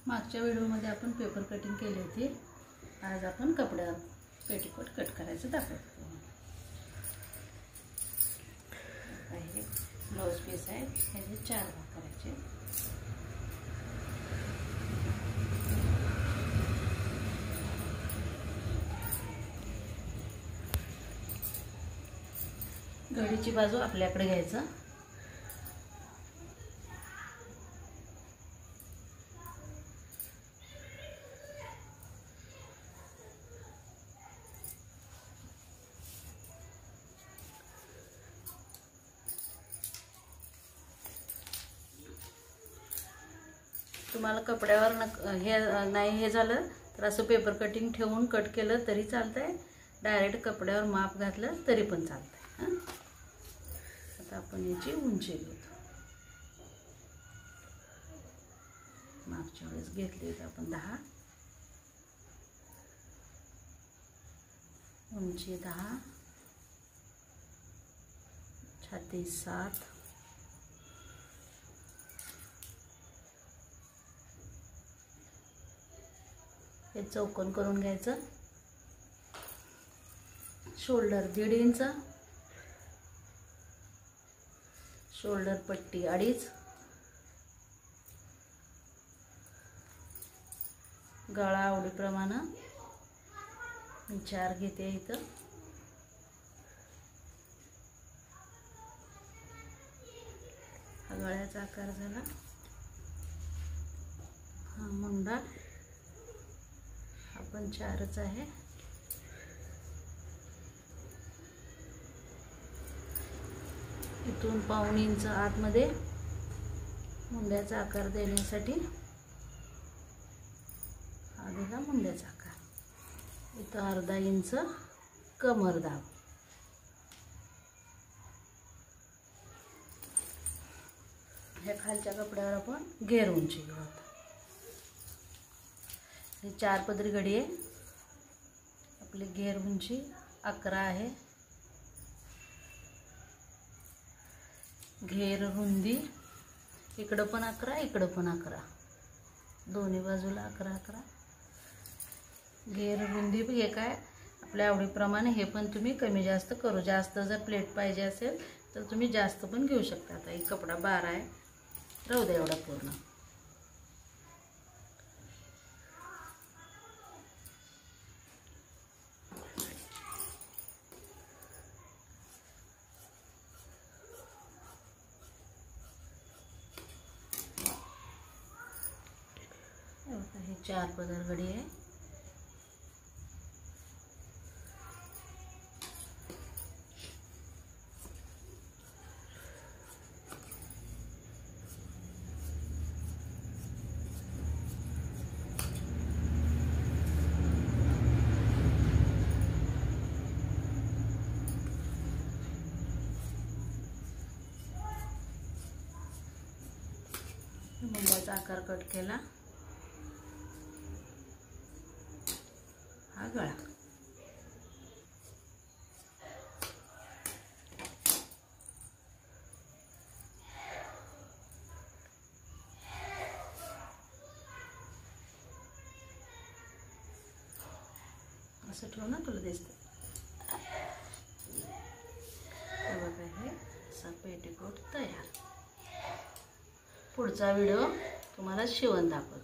मागच्या व्हिडिओमध्ये आपण पेपर कटिंग केली होती. आज आपण कपड्यावर पेटीकोट कट करायचं दाखवतो. हे ब्लाउज पीस आहे, ह्याचे 4 भाग करायचे. घडीची बाजू आपल्याकडे घ्यायचं. तुम्हाला कपड्यावर हे झालं तर असं पेपर कटिंग ठेवून कट केलं तरी चालतंय. डायरेक्ट कपड्यावर माप घातलं तरी पण चालतंय. आता आपण याची उंची घेतो. मागच्या वेळेस घेतली होती आपण 10, उंची 10, छाती 7, हे चौकोन करून घ्यायचं. शोल्डर 1.5 इंच, शोल्डर पट्टी 2.5, गळा आवडीप्रमाणे मी 4 घेते इथं. हा गळ्याचा आकार झाला. हा मुंडा आपण 4च आहे. इथून 1.5 इंच आतमध्ये मुंड्याचा आकार देण्यासाठी हा दिला मुंड्याचा आकार. इथं 1/2 इंच कमर दाब. ह्या खालच्या कपड्यावर आपण घेर उंची घेऊ. ही 4 पदरी घडी आहे. आपली घेर उंची 11 आहे. घेर रुंदी इकडं पण 11, इकडं पण 11, दोन्ही बाजूला 11 11. घेर रुंदी हे काय आपल्या आवडीप्रमाणे, हे पण तुम्ही कमी जास्त करू. जास्त जर प्लेट पाहिजे असेल तर तुम्ही जास्त पण घेऊ शकता. आता एक कपडा 12 आहे, राहू द्या एवढा पूर्ण. हे 4 पदर घडी आहे. मुंड्याचा आकार कट केला. हा गळा. असं ठेव ना, तुला दिसतं. बघा हे असा पेटीकोट तयार. पुढचा व्हिडिओ तुम्हाला शिवण दाखवतो.